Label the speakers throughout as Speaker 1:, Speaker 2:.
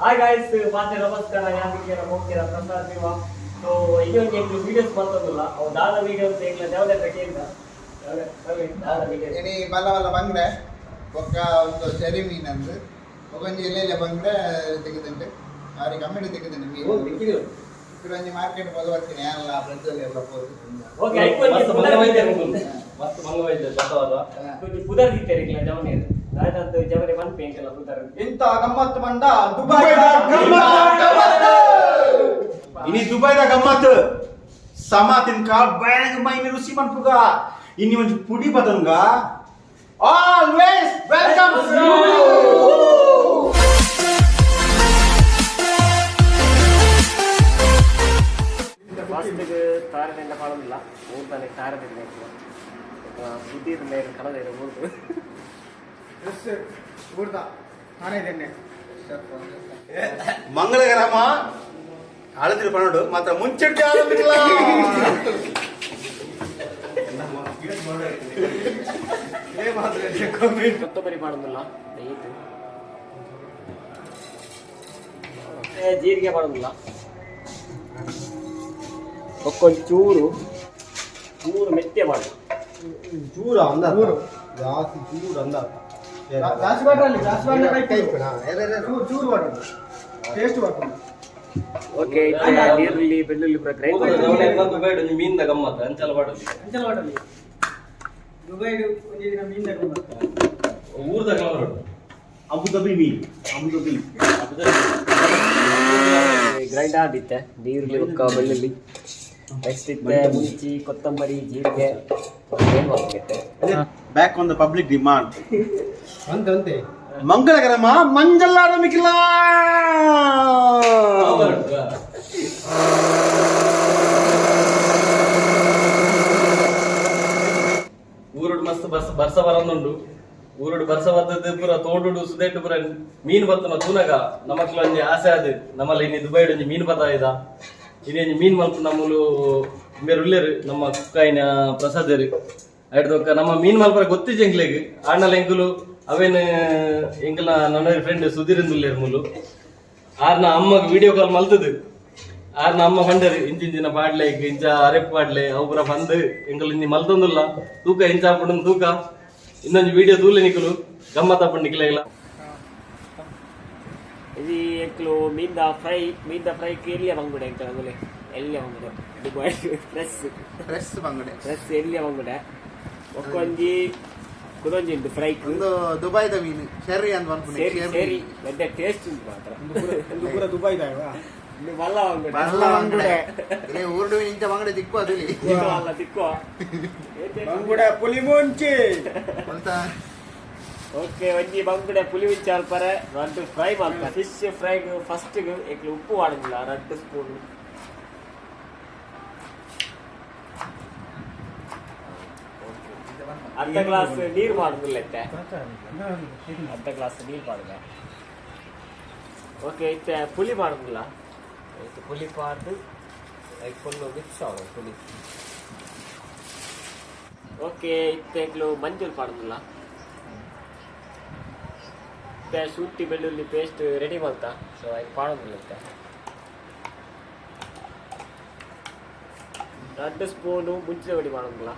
Speaker 1: Hi guys, ಮಾತೆ ನಮಸ್ಕಾರ. ಯಾರಿಗೆ ಹೋಗ್ತೀರಾ ಪ್ರಸಾದ್ ನೀವು. ಸೊ ಇನ್ನೊಂದು ಏನು ವಿಡಿಯೋಸ್ ಮಾಡ್ತದಲ್ಲ ಅವು ದಾದ ವಿಡಿಯೋಸ್ ಏಕಲ ಯಾವ್ದೇ ಕೇಳಿದ ದಾದ ವಿಡಿಯೋಸ್
Speaker 2: ಇನಿ ಬಲ್ಲ ಬಂಗ್ರೆ ಒಕ್ಕ ಒಂದು ಸೆರಿ ಮೀನಂದು ಒಂಜಿ ಎಲ್ಲೆಲ್ಲ ಬಂಗ್ರೆ ತೆಗೆದುಂಟು ಅವ್ರಿಗೆ ಕಮ್ಮಿಡಿ ತೆಗೆದುಂಟು ಮೀನು
Speaker 1: ತೆಗೆದು
Speaker 2: ಒಂಜಿ ಮಾರ್ಕೆಟ್ ಹೋದ ಬರ್ತೀನಿ ಎಲ್ಲ ಫ್ರೆಂಡ್ಸ್ ಎಲ್ಲ ಹೋಗಿ
Speaker 1: ಓಕೆ ಮಸ್ತ್ ಮಂಗವೈದ್ಯ ಬಸವರ ಕುದಿ ಪುದರ್ ದಿತ್ತೇರಿಕಲ ಜವನೇ ರಾಜಂತ ಜವನೇ ಬಂದು ಪೇಂಕಲ್ಲ ಪುದರ್
Speaker 2: ಇಂತ ಗಮ್ಮತ್ ಮಂಡ ದುಬೈದ ಗಮ್ಮತ್
Speaker 3: ini Dubai dah gamat samatin kal bayang main rusi man puga ini manju pudi patangga always welcome
Speaker 1: ಫಸ್ಟಿಗೆ ತಾರದಿಂದ ಕಾಣೋದಿಲ್ಲ ಊರ್ತಾನೆ ತಾರದಿಂದ ಬುದ್ಧಿ ಮೇಲೆ ಕಣದ ಊರ್ದು
Speaker 2: ಊರ್ದ ನಾನೇ ಇದ್ದೇನೆ
Speaker 3: ಮಂಗಳಗರಮ ಆಳತಿರು ಪನ್ನೋಡು ಮಾತ್ರ ಮುಂಚೆಟ್ಟೆ ಆರಂಭಿಕಲ
Speaker 1: ಕೊತ್ತಂಬರಿ ಮಾಡೋದಿಲ್ಲ ಜೀರಿಗೆ ಮಾಡೋದಿಲ್ಲ ಒಕ್ಕೊಂದು ಚೂರು ಮೆತ್ತೆ ಮಾಡು
Speaker 3: ಚೂರ ಅಂದ ಜಾಸ್ತಿ ಚೂರ ಅಂದ
Speaker 1: ಓಕೆ ನೀರುಳ್ಳಿ ಬೆಳ್ಳುಳ್ಳಿ ಗ್ರೈಂಡ್
Speaker 4: ಮೀನಿನ ಗಮ್ಮತ್ತು ಅಂಚಲ ಮಾಡೋದು ಊರ್ದ ಗಮ್ಮತ್ತು
Speaker 3: ಅಬುದಾಬಿ ಮೀನ್ ಅಬುದಾಬಿ
Speaker 1: ಗ್ರೈಂಡ್ ಆಗಿತ್ತೆ ನೀರುಳ್ಳಿ ಒಕ್ಕ ಬೆಳ್ಳುಳ್ಳಿ ನೆಕ್ಸ್ಟ್ ಇತ್ತೆ ಮುಂಚಿ ಕೊತ್ತಂಬರಿ ಜೀರಿಗೆ
Speaker 3: back on the public demand ಅಂತೆ ಮಂಗಳಗರಮ ಮಂಜಲ್ಲಾರಮಿಕಿಲ್ಲ
Speaker 4: ಊರುಡು ಮಸ್ತ್ ಬರ್ಸ ಬರಂದುಂಡು ಊರುಡು ಬರ್ಸ ಬರ್ತದ ಪೂರ ತೋಡುಡು ಸುದೇಟು ಪೂರ ಮೀನು ಬತ್ತನ ತೂನಗ ನಮಕ್ಲ ಒಂಜಿ ಆಸೆ ಆದ್ ನಮ್ಮಲ್ಲಿ ಇನ್ನು ದುಬೈಡ್ ಒಂಜಿ ಮೀನು ಬತ್ತ ಇದ ಇನ್ನೊಂಜಿ ಮೀನು ಮಲ್ಪು ನಮ್ಮಲು ಬೇರೆ ಉಳ್ಳೇರು ನಮ್ಮ ಕುಕ್ಕಾಯಿನ ಪ್ರಸಾದರು ಆಯ್ತು ನಮ್ಮ ಮೀನು ಮಲ್ಪರ ಗೊತ್ತಿಜ್ಜ ಎಂಕ್ಲೆಗ್ ಆಣ್ಣಲ ಎಂಕುಲು ಅವೇನು ಎಂಕಲ್ನ ನನ್ನ ಫ್ರೆಂಡ್ ಸುಧೀರಿಂದುಲ್ಲೇರು ಮುಲು ಆರ್ನ ಅಮ್ಮಗ್ ವಿಡಿಯೋ ಕಾಲ್ ಮಲ್ತದು ಆರ್ನ ಅಮ್ಮ ಬಂಡರು ಇಂಚಿಂಚಿನ ಪಾಡ್ಲೆ ಇಂಚ ಅರೆಪ್ ಪಾಡ್ಲೆ ಅವು ಪೂರ ಬಂದು ಎಂಕಲ್ ಇಂಚಿ ಮಲ್ತೊಂದುಲ್ಲ ತೂಕ ಇಂಚ ಹಾಕೊಂಡು ತೂಕ ಇನ್ನೊಂದು ವಿಡಿಯೋ ತೂಲೆ ನಿಕ್ಕಲು ಗಮ್ಮತ್ ಹಾಕೊಂಡು ನಿಕ್ಲ ಇಲ್ಲ
Speaker 1: ఇది ఎక్కువ మీద ఫ్రై ఎల్లియ ಬಂಗುಡೆ ಅಂತ ಅಂದ್ರೆ ಎಲ್ಲಿಯ ಬಂಗುಡೆ ದುಬೈ
Speaker 2: ಫ್ರೆಶ್ ಬಂಗಡೆ
Speaker 1: ಫ್ರೆಶ್ ಎಲ್ಲಿಯ ಬಂಗುಡೆ ಒಕ್ಕೊಂಜಿ ಕುದೊಂಜಿ ಉಂಟು ಫ್ರೈ
Speaker 2: ಒಂದು ದುಬೈದ ಮೀನು ಶೆರ್ರಿ ಅಂತ ಅನ್ಕೊಂಡು
Speaker 1: ಸೇರಿ ಒಳ್ಳೆ ಟೇಸ್ಟ್ ಉಂಟು ಮಾತ್ರ
Speaker 2: ಪೂರ ದುಬೈದ
Speaker 1: ಮಲ್ಲ ಬಂಗುಡೆ
Speaker 2: ಬಲ್ಲ ಬಂಗಡೆ ಇಲ್ಲೇ ಊರುಡು ಇಂಚ ಬಂಗಡೆ ದಿಕ್ಕು ಅದಲ್ಲಿ
Speaker 1: ಅಲ್ಲ ತಿಕ್ಕೋ
Speaker 2: ಬಂಗುಡೆ ಪುಲಿಮುಂಚಿ ಅಂತ
Speaker 1: ಓಕೆ ಒಂಜಿ ಬಂಗುಡೆ ಪುಲಿಮುಂಚಿ ಅಲ್ಪರೆ ರಡ್ಡು ಫ್ರೈ ಮಾಡ್ತಾರೆ ಫಿಶ್ ಫ್ರೈಗೆ ಫಸ್ಟ್ಗೆ ಏಕ್ಲು ಉಪ್ಪು ಮಾಡೋದಿಲ್ಲ 2 ಸ್ಪೂನ್ ಅರ್ಧ ಗ್ಲಾಸ್ ನೀರು ಮಾಡುದಿಲ್ಲ ಅರ್ಧ ಗ್ಲಾಸ್ ನೀರು ಮಾಡುದ ಓಕೆ ಇತ್ತೆ ಪುಲಿ ಮಾಡುದಿಲ್ಲ ಪುಲಿ ಪಾರ್ದು ಫುಲ್ಲು ಮಿಕ್ಸ್ ಆಗೋದು ಪುಲಿ ಓಕೆ ಇತ್ತೆಗ್ಲು ಮಂಜೂರು ಮಾಡುದಿಲ್ಲ ಇತ್ತೆ ಶುಂಠಿ ಬೆಳ್ಳುಳ್ಳಿ ಪೇಸ್ಟ್ ರೆಡಿ ಮಾಡ್ತಾ ಸೊ ಅದು ಮಾಡೋದಿಲ್ಲ ಇತ್ತೆ 2 ಸ್ಪೂನು ಮುಂಚೆ ರೆಡಿ ಮಾಡೋದಿಲ್ಲ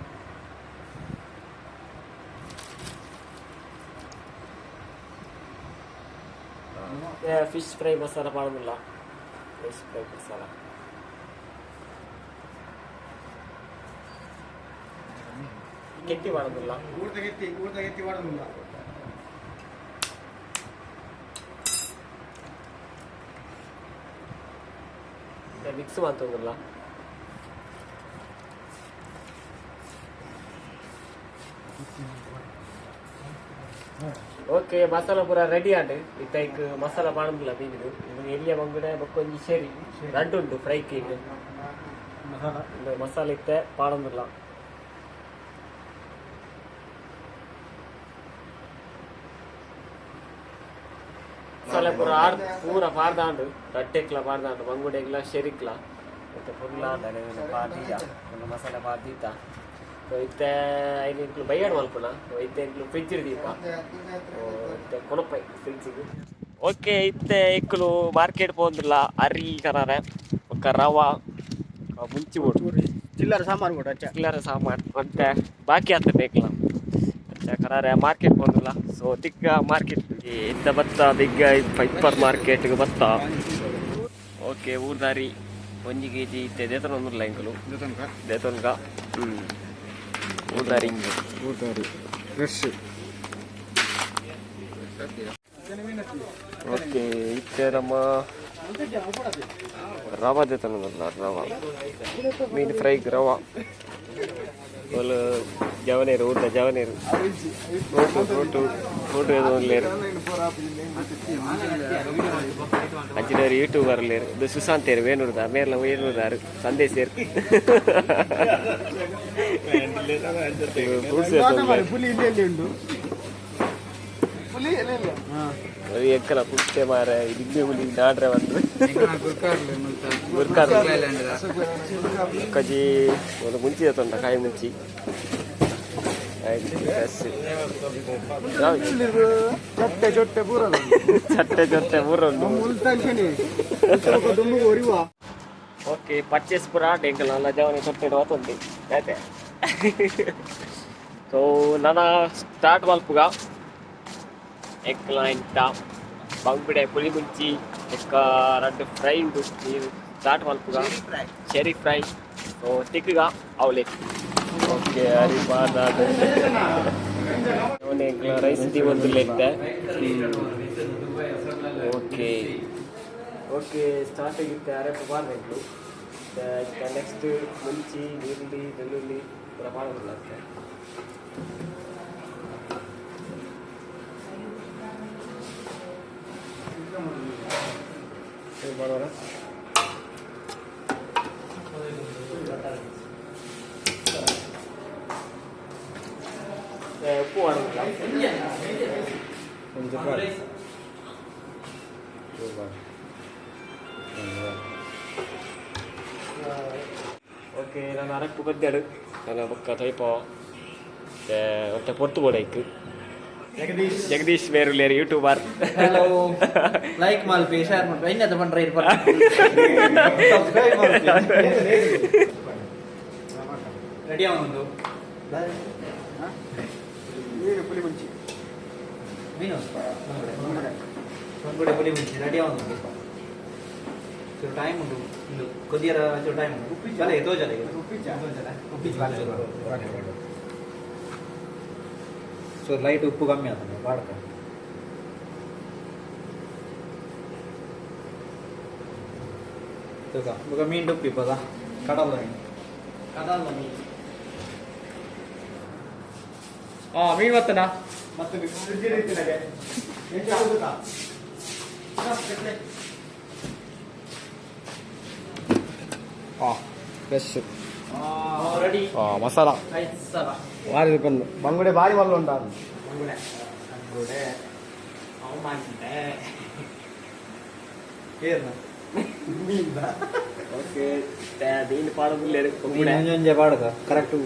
Speaker 1: ಫಿಶ್ ಫ್ರೈ ಮಸಾಲ ಮಾಡೋದಿಲ್ಲ ಫಿಶ್ ಫ್ರೈ ಮಸಾಲ ಗೆಟ್ಟಿ ಮಾಡೋದಿಲ್ಲ
Speaker 2: ಊರ್ದ ಗೆತ್ತಿ ಮಾಡೋದಿಲ್ಲ
Speaker 1: ಮಿಕ್ಸ್ ಮಾಡ್ತೋದಿಲ್ಲ ಓಕೆ ಮಸಾಲ ಪೂರ ರೆಡಿ ಆಂಡ್ ಇತ್ತೈಕ್ ಮಸಾಲ ಮಾಡೋದಿಲ್ಲ ಮೀನಿದು ಇದು ಎಲ್ಲಿಯ ಬಂಗುಡೆ ಬಕ್ಕೊಂಜಿ ಶೇರಿ 2 ಉಂಟು ಫ್ರೈ ಕೇಕ್ ಮಸಾಲ ಇತ್ತೆ ಮಾಡೋದಿಲ್ಲ ಮಸಾಲೆ ಪೂರ ಪಾರ್ದಾಂಡು ರಟ್ಟೆಕ್ಲ ಪಾರ್ದಾಂಡು ಬಂಗುಡೆಗ್ಲ ಶೆರಿಕ್ಲ ಮತ್ತೆ ಫುಲ್ಲ ಪಾರ್ದಿದ ಮಸಾಲೆ ಪಾರ್ದಿತ್ತ ಇತ್ತೆ ಐದು ಬೈಯಾಡು ಮಲ್ಪುನ ಇತ್ತೆ ಫ್ರಿಜ್ ದೀಪ ಇತ್ತೆ ಕೊನಪೈ ಫ್ರಿಜ್ಜಿಗೆ ఓకే ఇత్తే ఎక్కులు మార్కెట్ పోతుందిలా అరి కరారే ఒక రవ్వ ಮುಂಚಿ ಕೊಡು
Speaker 3: ಚಿಲ್ಲರೆ ಸಾಮಾನು ಕೊಡು ಅಚ್ಚ
Speaker 1: ಚಿಲ್ಲರೆ ಸಾಮಾನು ಮತ್ತೆ ಬಾಕಿ ಆಗ್ತದೆ ಏಕಲ ಕರಾರೆ ಮಾರ್ಕೆಟ್ ಬಂದಿಲ್ಲ ಸೊ ದಿಕ್ಕ ಮಾರ್ಕೆಟ್ ಇಂದ ಬತ್ತ ದಿಗ್ಗ ಹೈಪರ್ ಮಾರ್ಕೆಟ್ಗೆ ಬತ್ತ ಓಕೆ ಊರ್ದಾರಿ 1 kg ಇತ್ತೆ ದೇತನ ಒಂದಿಲ್ಲ ಇಂಕಲು ದೇತನ್ಗ ಊರ್ದಾರಿ
Speaker 3: ಫ್ರೆಶ್
Speaker 1: ಓಕೆ ಇತ್ತೆ ನಮ್ಮ ರವಾ ದೇತನಲ್ಲ ರವಾ ಮೀನು ಫ್ರೈಗೆ ರವಾ వాళ్ళు జవనేరు ఊర్లో జవనేరు ఫోటో ఏదో లేరు అచ్చినారు యూట్యూబర్ లేరు ಇದು ಸುಶಾಂತ್ ಏರು ವೇಣುರ್ದಾರ್ ನೇರ್ಲ ವೇಣುರ್ದಾರ್ ಸಂದೇಶ್ ಏರು ಎಕ್ಕಲ ಪುಟ್ಟೆ ಮಾರ ದಿಗ್ಬೆ ಹುಲಿ ನಾಡ್ರೆ ಬಂದು ಕಜಿ ಒಂದು ಮುಂಚಿ ಆತಂಡ ಕಾಯಿ ಮುಂಚಿ ಚಟ್ಟೆ ಚೊಟ್ಟೆ ಪೂರ ಓಕೆ ಪರ್ಚೇಸ್ ಪೂರ ಡೆಂಕಲ್ ನನ್ನ ಜವನಿ ಚೊಟ್ಟೆ ಹೋತಂದಿ ಆಯ್ತೆ ಸೊ ನನ್ನ ಸ್ಟಾರ್ಟ್ ಮಲ್ಪುಗ ಎಕ್ಲ ಇಂಟ ಬಂಗುಡೆ ಪುಲಿಮುಂಚಿ ಎಕ್ಕ ರಡ್ಡು ಫ್ರೈ ಉಂಟು ನೀರು ಸ್ಟಾರ್ಟ್ ಮಲ್ಪುಗ ಚೆರಿ ಫ್ರೈ ಸೊ ತಿಕ್ಕಗ ಅವಲೆ ಓಕೆ ಅರಿ ಬಾದಾದ ರೈಸ್ ದಿ ಒಂದು ಲೆತ್ತೆ ಓಕೆ ಓಕೆ ಸ್ಟಾರ್ಟ್ ಆಗಿತ್ತೆ ಅರೆಪ್ಪ ಬಾರ್ಬೇಕು ನೆಕ್ಸ್ಟ್ ಮುಂಚಿ ಈರುಳ್ಳಿ ಬೆಳ್ಳುಳ್ಳಿ ಪೂರ ಮಾಡೋದಿಲ್ಲ ಮಾಡೋಣ ಉಪ್ಪು ಮಾಡೋದಿಲ್ಲ ಓಕೆ ನಾನು ಅರಪ್ಪು ಗದ್ದೆಡು ನನ್ನ ಪಕ್ಕ ತೈಪ ಮತ್ತೆ ಪೊತ್ತು ಬೋಡೈಕು ಜಗದೀಶ್ ಬೇರುಲೇರು ಯೂಟ್ಯೂಬರ್
Speaker 5: ಲೈಕ್ ಮಾಡ್ಬಿ ಶೇರ್ ಮಾಡ್ಬಿ ಇನ್ನದ ಬಂದ್ರೆ ರೆಡಿ ಆಗೋದು
Speaker 3: ಮೀನು ಪುಲಿ ಮುಂಚಿ
Speaker 5: ಮೀನು ಬಂಗುಡೆ ಪುಲಿ ಮುಂಚಿ ರೆಡಿ ಆಗೋದು ಟೈಮ್ ಉಂಟು ಇದು ಕೊದಿಯರ ಟೈಮ್ ಉಂಟು ಜಲ ಎದೋ ಜಲ ಸೊ ಲೈಟ್ ಉಪ್ಪು ಕಮ್ಮಿ ಆಗ್ತದೆ ಬಾಡ್ಕ ఒక ಮೀನು ಉಪ್ಪು ಇಪ್ಪದ ಕಡಲ ಮೀನು ಮೀನು ಬರ್ತನಾ
Speaker 3: ಮತ್ತೆ ಫ್ರೆಶ್
Speaker 5: ರೆಡಿ
Speaker 3: ಮಸಾಲ ಭಾರಿ ಬಂದು ಬಂಗುಡೆ ಭಾರಿ ಮಲ್ಲ ಉಂಟು
Speaker 5: ಬಂಗುಡೆ ಅವು ಮಾಡ್ತಿದ್ದೆ ಏನು
Speaker 1: ಓಕೆ దీని పాడదు లేదు
Speaker 5: కొంచెం పాడక కరెక్ట్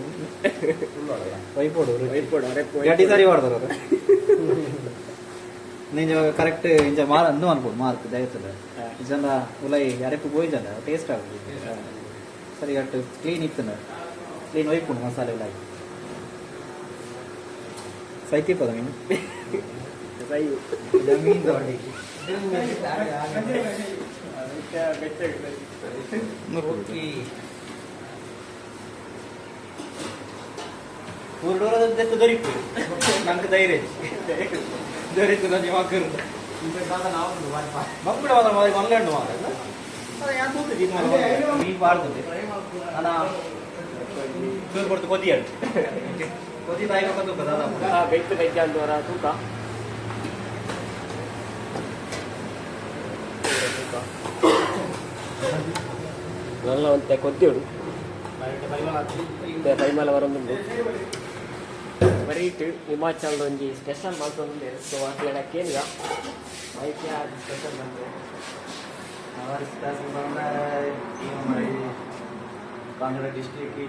Speaker 5: వైపోడు గడ్డి సరి వాడతారు ಅದು నేను ಕರೆಕ್ಟ್ ಇಂಚ ಮಾರ್ ಅಂದು ಅನ್ಬೋದು ಮಾರ್ಕ್ ದಯತದ ಜನ ಉಲೈ ಅರೆಪ್ಪು ಬೋಯ್ಜನ ಟೇಸ್ಟ್ ಆಗುದು ಸರಿ ಅಟ್ಟು ಕ್ಲೀನ್ ಇತ್ತನ ಕ್ಲೀನ್ ವೈಪುಂಡು ಮಸಾಲೆ ಉಲಾಯಿ ಸೈತಿ ಪದ ಮೀನು ಮೀನ್ ತಗೊಂಡು ಊರು ದೊರಿಕು ನಂಗೆ ಧೈರ್ಯ ದೊರಿತು ನಾನು ಮಕ್ಕಳು ಮಕ್ಕಳು ಮಲ್ಗಂಡು ಮೀನು ಬಾಡ್ತದೆ ನಾನು ಚೂರು ಕೊಡ್ತು ಕೊದಿಯಾಡು ಕೊದಿ ತಾಯಿ ತೂಕ
Speaker 1: ಬೆಕ್ಕು ಬೆಜ್ಜ ಅಂದವರ ತೂಕ നല്ല ಒಂತೆ ಕೊದ್ದಿಯೋಡು ಪೈಮಲ ಬರೊಂದುಂಡು ಬರೀಟ್ ಹಿಮಾಚಲದ ಒಂಜಿ ಸ್ಪೆಷಲ್ ಮಾಡ್ತೊಂದು ಸೊ ಅಕ್ಲೆಡ ಕೇಂದ್ರ ಐಕೆ ಆ ಸ್ಪೆಷಲ್ ಬಂದು
Speaker 5: ಕಾಂಗ್ರಾ ಡಿಸ್ಟ್ರಿಕ್ಟ್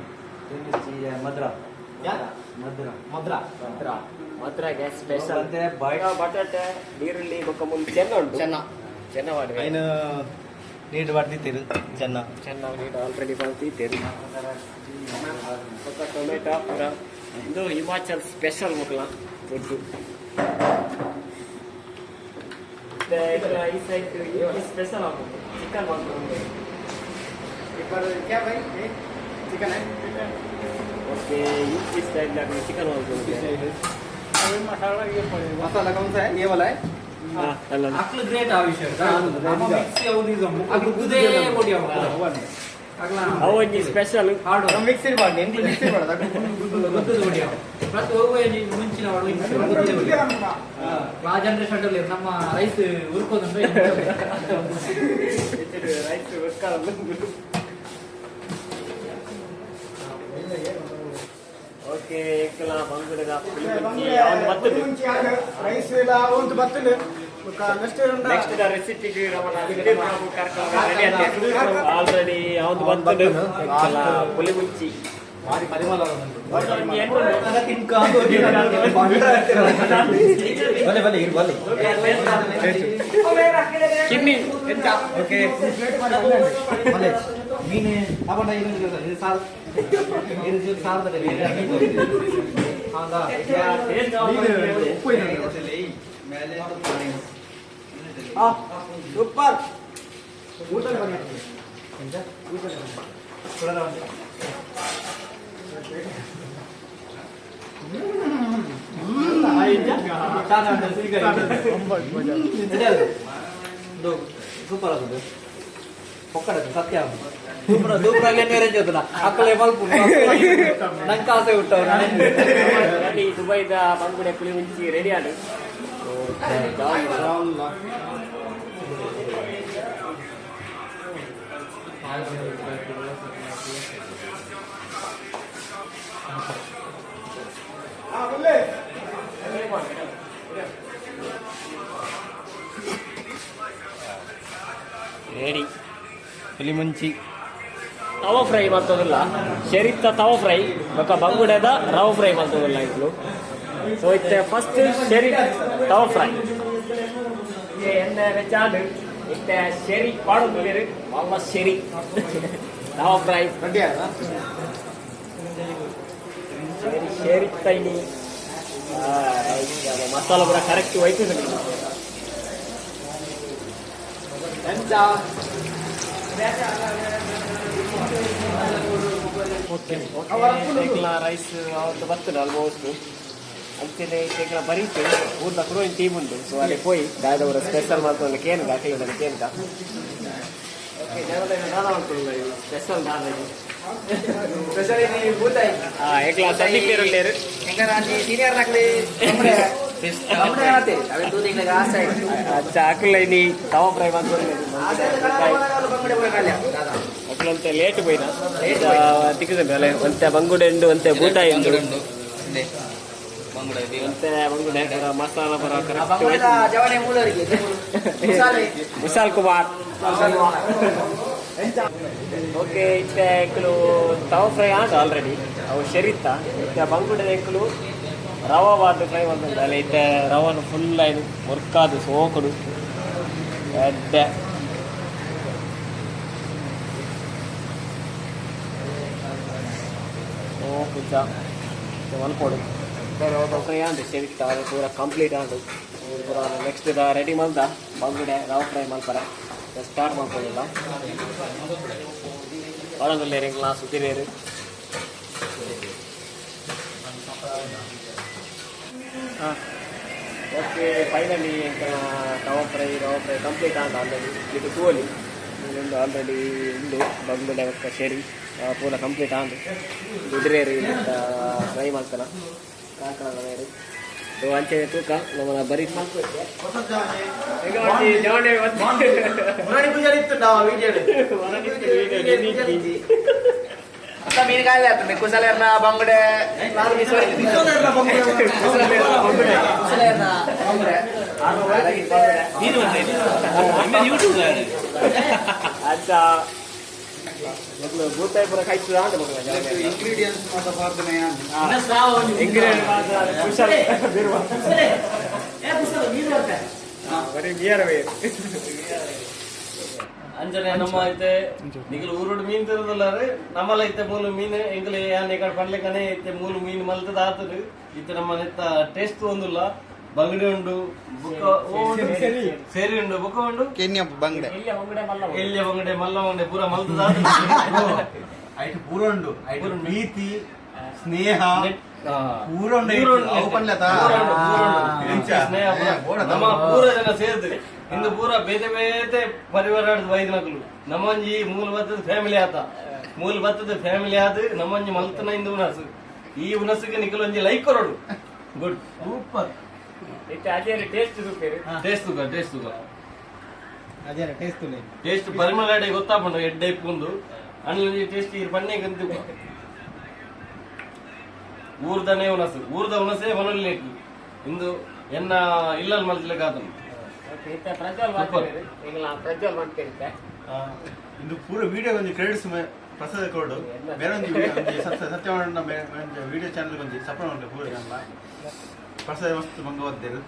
Speaker 5: ಮದ್ರಾ ಮದ್ರಾ ಮದ್ರಾ
Speaker 1: ಮದ್ರಾಗೆ ಸ್ಪೆಷಲ್
Speaker 5: ಮತ್ತೆ ಬಾಯ್-
Speaker 1: ಬಟಾಟೆ ನೀರುಳ್ಳಿ ಬೊಕ್ಕ ಮುಂದೆ ಚೆನ್ನ ಉಂಟು ಚೆನ್ನ ಮಾಡಿ
Speaker 5: ಐನು ನೀಡು ಬರ್ದಿತ್ತೀರು ಚೆನ್ನ
Speaker 1: ಚೆನ್ನಾಗಿ ನೀರು ಆಲ್ರೆಡಿ ಬರ್ತಿದ್ದೇನೆ ಬೊಕ್ಕ ಟೊಮೆಟೊ ಪೂರ ಇದು ಹಿಮಾಚಲ್ ಸ್ಪೆಷಲ್ ಮುಗ್ಲ ಫುಡ್ಡು ಮತ್ತೆ ಇದರ ಈ ಸೈಡ್ ಸ್ಪೆಷಲ್ ಆಗ್ಬೋದು ಚಿಕನ್ ಮಾಡ್ಕೊಂಡು ओके इस साइड लगा चिकन वाला
Speaker 5: मसाला कौन सा है ये वाला है
Speaker 1: हां चलो
Speaker 5: अक्ल ग्रेट आविष्कार ನಮ್ಮ ಮಿಕ್ಸ್ ಯಾವುದು ಇದು ಅಕ್ಲ ಗುದೇ ಪೊಡಿ ಅಕ್ಲ
Speaker 1: ಅವನಿ ಸ್ಪೆಷಲ್
Speaker 5: ಹಾರ್ಡ್ ಮಿಕ್ಸ್ ಮಾಡಿ ಎಂಗ್ಲಿ ಮಿಕ್ಸ್ ಮಾಡೋದು ಗುದ್ದು ಪೊಡಿ ಮತ್ತೆ ಹೋಗುವ ಮುಂಚಿನ ಒಳಗೆ ಗುದ್ದು ಪೊಡಿ ಆ ಜನರೇಷನ್ ಅಲ್ಲಿ ನಮ್ಮ ರೈಸ್ ಉರ್ಕೋದಂದ್ರೆ
Speaker 1: ರೈಸ್ ಉರ್ಕೋದು ಓಕೆ एकला ಬಂಗುಡೆದ ಪುಲಿಮುಂಚಿ ಅವನು ಬತ್ತದು
Speaker 2: ರೈಸ್ ಇಲ್ಲ ಒಂದು ಬತ್ತಲು
Speaker 1: ನೆಕ್ಸ್ಟ್ ದ ರೆಸಿಪಿ ಗೆ ರಮಣ ಪ್ರಭು ಕಾರ್ಯಕ್ರಮ ರೆಡಿ ಆಗಿದೆ ಆಲ್ರೆಡಿ ಅವನು ಬತ್ತದು एकला ಪುಲಿಮುಂಚಿ
Speaker 5: ಮಾರಿ ಪರಿಮಳ
Speaker 1: ಕಿಡ್ನಿ
Speaker 5: ಓಕೆ ಮೀನು ಅಪ್ಪಣ್ಣ ಇದು ಸಾಲ್ ಇದು ಸಾಲದಲ್ಲಿ ಹೌದಾ ಉಪ್ಪು ಇದೆ ಮೇಲೆ ಸೂಪರ್ ಊಟ ಬನ್ನಿ ಎಂತ ಊಟ ಕೊಡಲ್ಲ ಸೂಪರ್ ಅದು ಪೊಕ್ಕಡದು ಸತ್ಯ ಸೂಪರ್ ಸೂಪರ್ ಆಗಿ ಮ್ಯಾರೇಜ್ ಆಯ್ತಲ್ಲ ಅಕ್ಕಲೇ ಮಲ್ಪು ನಂಗೆ ಆಸೆ ಹುಟ್ಟವ್ರು
Speaker 1: ರೆಡಿ ದುಬೈದ ಬಂಗುಡೆ ಪುಲಿಮುಂಚಿ ರೆಡಿ ಆಡು ರೆಡಿ
Speaker 5: ಪುಲಿಮುಂಚಿ
Speaker 1: ತವ ಫ್ರೈ ಮಾಡ್ತದಲ್ಲ ಶರೀತ ತವ ಫ್ರೈ ಬೊಕ್ಕ ಬಂಗುಡೆದ ರವ ಫ್ರೈ ಮಾಡ್ತದಲ್ಲ ಇಟ್ಲು ಸೊ ಇತ್ತೆ ಫಸ್ಟ್ ಶರಿ ತವ ಫ್ರೈ ಎಣ್ಣೆ ವೆಚ್ಚಾಡು ಇತ್ತೆ ಶರಿ ಪಾಡೋದು ಬೇರೆ ಅಲ್ಲ ಶರಿ ತವ ಫ್ರೈ
Speaker 5: ರೆಡಿ ಆದ
Speaker 1: ಶರಿ ಶರಿ ತೈನಿ ಮಸಾಲ ಪೂರ ಕರೆಕ್ಟ್ ಹೋಯ್ತು ರೈಸ್ ಅವತ್ತು ಬರ್ತದೆ ಆಲ್ಮೋಸ್ಟ್ ಅಂಚೆನೆ ಈಗ ಬರೀತು ಊರ್ದ ಕೂಡ ಒಂದು ಟೀಮ್ ಉಂಟು ಸೊ ಅಲ್ಲಿ ಹೋಗಿ ದಾದವರ ಸ್ಪೆಷಲ್ ಮಾಡ್ಕೊಂಡು ಕೇನ್ಗ ಕೇಳಿದ್ರೆ ಕೇನ್ಗ ಓಕೆ ದಾದ ಮಾಡ್ಕೊಳ್ಳ ಸ್ಪೆಷಲ್ ದಾದ एकला सभी के लेर
Speaker 5: ಸೀನಿಯರ್ ನಕ್ಲಿ
Speaker 1: अच्छा ಅಕ್ಲೈನಿ ತವ ಫ್ರೈ ಮಾಡ್ಕೊಂಡು ಅಕ್ಲಂತೆ ಲೇಟ್ ಹೋಯ್ನ ತಿಕ್ಕಿದ್ರೆ ಅಲ್ಲ ಒಂತೆ ಬಂಗುಡೆ ಉಂಡು ಒಂತೆ ಬೂಟ ಉಂಡು ಒಂತೆ ಬಂಗುಡೆ ಮಸಾಲ ಬರ ಕರೆಕ್ಟ್ ವಿಶಾಲ್ ಕುಮಾರ್ ಓಕೆ ಇತ್ತೆ ಎಂಕಲು ತವ ಫ್ರೈ ಆದ ಆಲ್ರೆಡಿ ಅವು ಶರೀತ ಇತ್ತೆ ಬಂಗುಡೆ ಎಂಕಲು ರವಾ ಬಾತು ಫ್ರೈ ಮಾಡ್ತಂದ್ರೆ ಅಲ್ಲಿ ಇತ್ತೆ ರವನು ಫುಲ್ ಆಯ್ತು ಮುರ್ಕಾದು ಸೋಕುಡು ಎಡ್ಡೆ ಸೋಕುಚ್ಚ ಮಲ್ಕೊಡು ರವಾ ಫ್ರೈ ಆಂದು ಶರೀತ ಅದು ಪೂರ ಕಂಪ್ಲೀಟ್ ಆಂದು ಪೂರ ನೆಕ್ಸ್ಟ್ ರೆಡಿ ಮಾಡ್ದ ಬಂಗುಡೆ ರವಾ ಫ್ರೈ ಮಾಡ್ತಾರೆ ಸ್ಟಾರ್ಟ್ ಮಾಡ್ಕೊಳ್ಳಿಲ್ಲ ಒಳಗಲ್ಲೇ ಗ್ಲಾಸ್ ಸುತ್ತಿರೇರು ಓಕೆ ಫೈನಲಿ ರವಾ ಫ್ರೈ ಕಂಪ್ಲೀಟ್ ಆದ ಆಲ್ರೆಡಿ ಇದು ತೋಲಿ ಇದೊಂದು ಆಲ್ರೆಡಿ ಉಂಡು ಬಂಗುಡೆ ಶೇರಿ ಪೂರ ಕಂಪ್ಲೀಟ್ ಆದ ದುಡ್ರೇರು ಫ್ರೈ ಮಾಡ್ತಾನ ಕಾಕರು ಅಂಚೆ ತೂಕ ನಮ್ಮನ್ನ ಬರೀ
Speaker 5: ಮೀನುಗಾಯಿ ಆಗ್ತದೆ ಕುಸಲೇರ್ನ ಬಂಗುಡೆ
Speaker 1: अच्छा ಭೂತಾಯಿ ಪುರ ಕಾಯ್ತದ ಅಂತ
Speaker 2: ಇಂಗ್ರೀಡಿಯೆಂಟ್ಸ್ ಮಾತ್ರ ಪ್ರಾರ್ಥನೆ
Speaker 1: ಬರೀ ಬಿಯರವೇ
Speaker 4: ಅಂಜನೆ ನಮ್ಮ ಐತೆ ನಿಗಲು ಊರುಡು ಮೀನ್ ತಿರುದಲ್ಲ ರೀ ನಮ್ಮಲ್ಲ ಐತೆ ಮೂಲು ಮೀನು ಎಂಗ್ಲೆ ಯಾನ್ ಈ ಕಡೆ ಪಡ್ಲಿಕ್ಕನೆ ಐತೆ ಮೂಲು ಮೀನು ಮಲ್ತದ ಆತದು ಇತ್ತೆ ನಮ್ಮ ನೆತ್ತ ಟೇಸ್ಟ್ ಒಂದಿಲ್ಲ ಬಂಗಡಿ ಉಂಡು ಬುಕ್ಕ ಸೇರಿ ಉಂಡು ಬುಕ್ಕ ಉಂಡು
Speaker 2: ಕೆನ್ಯ ಬಂಗಡೆ
Speaker 4: ಎಲ್ಲಿ ಬಂಗಡೆ ಮಲ್ಲ ಬಂಗಡೆ ಪೂರ ಮಲ್ತದ
Speaker 3: ಐಟು ಪೂರ ಉಂಡು ಐಟು ಪ್ರೀತಿ ಸ್ನೇಹ ಪೂರ
Speaker 4: ನಮ್ಮ ಪೂರ ಜನ ಸೇರಿದ್ರಿ ಇಂದು ಪೂರ ಬೇತೆ ಬೇತೆ ಪರಿವಾರ ಐದು ಮಕ್ಕಳು ನಮ್ಮಂಜಿ ಮೂಲ ಬತ್ತದ ಫ್ಯಾಮಿಲಿ ಆತ ಮೂಲ ಬತ್ತದ ಫ್ಯಾಮಿಲಿ ಆದ ನಮ್ಮಂಜಿ ಮಲ್ತನ ಇಂದು ಉನಸು ಈ ಉನಸಿಗೆ ನಿಖಲೊಂಜಿ ಲೈಕ್ ಕೊರೋಡು ಗುಡ್
Speaker 3: ಸೂಪರ್
Speaker 4: ಟೇಸ್ಟ್ ಪರಿಮಳ ಗೊತ್ತಾಪುಂಡು ಎಡ್ಡೆ ಇಪ್ಪುಂದು ಅಣ್ಣಿ ಟೇಸ್ಟ್ ಈ ಬಣ್ಣೆ ಗಂತು ಊರ್ದನೇ ಉನಸು ಊರ್ದ ಉನಸೇ ಮನಲ್ಲಿ ಇಂದು ಎನ್ನ ಇಲ್ಲಲ್ ಮಲ್ತಿಲಿಕ್ಕೆ ಆತನು
Speaker 3: ಇಂದು ಪೂರ ವಿಡಿಯೋ ಒಂದು ಕ್ರೆಡಿಟ್ಸ್ ಪ್ರಸಾದ ಕೊಡು ಬೇರೆ ಒಂದು ಸತ್ಯವಾದ ವಿಡಿಯೋ ಚಾನಲ್ ಒಂದು ಸಪೋರ್ಟ್ ಉಂಟು ಪೂರ ಜನ ಪ್ರಸಾದ ಮಸ್ತ್ ಬಂಗವದ್ದೇರು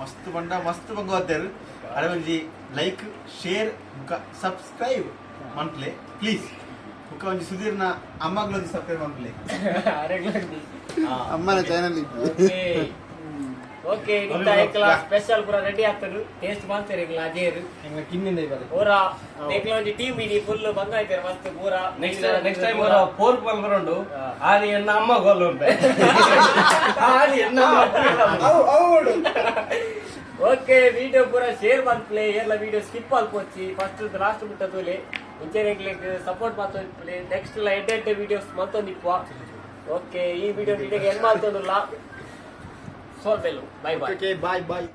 Speaker 3: ಮಸ್ತ್ ಬಂಡ ಮಸ್ತ್ ಬಂಗವದ್ದೇರು ಅದೇ ಒಂಜಿ ಲೈಕ್ ಶೇರ್ ಮುಖ ಸಬ್ಸ್ಕ್ರೈಬ್ ಮಂತ್ಲೆ ಪ್ಲೀಸ್ ಮುಖ ಒಂಜಿ ಸುಧೀರ್ನ ಅಮ್ಮಗಳೊಂದು ಸಬ್ಸ್ಕ್ರೈಬ್ ಮಂತ್ಲೆ
Speaker 2: ಅಮ್ಮನ ಚಾನಲ್
Speaker 1: ಓಕೆ ಸ್ಪೆಷಲ್ ಪೂರ ರೆಡಿ ಆಗ್ತದೆ ಟೇಸ್ಟ್ ಮಾಡ್ತಾರೆ ಅಜೇರು ಪೂರ ಒಂಜಿ ಟೀಮ್ ಇಡೀ ಫುಲ್ ಬಂದಾಯ್ತಾರೆ ಮಸ್ತ್ ಪೂರ
Speaker 4: ನೆಕ್ಸ್ಟ್ ಟೈಮ್ ಫೋರ್ಕ್ ಬಂದ್ಕೊಂಡು ಆನಿ ಎನ್ನ ಅಮ್ಮ ಗೋಲ್ ಉಂಟು
Speaker 1: ಓಕೆ ವಿಡಿಯೋ ಪೂರ ಶೇರ್ ಮಾಡ್ತಲೇ ಎಲ್ಲ ವಿಡಿಯೋ ಸ್ಕಿಪ್ ಆಲ್ಪೋಚಿ ಫಸ್ಟ್ ಲಾಸ್ಟ್ ಬಿಟ್ಟ ತೂಲೆ ಇಂಜಿನಿಯರಿಂಗ್ ಸಪೋರ್ಟ್ ಮಾಡ್ತೋಗ್ತಲೇ ನೆಕ್ಸ್ಟ್ ಎಲ್ಲ ಎಡ್ಡೆ ವಿಡಿಯೋಸ್ ಮತ್ತೊಂದಿಪ್ಪ ಓಕೆ ಈ ವಿಡಿಯೋ ಎಂಡ್ ಮಾಡ್ತೋದಿಲ್ಲ ಸೋಲ್ಬೆಲ್ಲು ಬೈ ಬಾಯ್
Speaker 3: ಬಾಯ್ ಬಾಯ್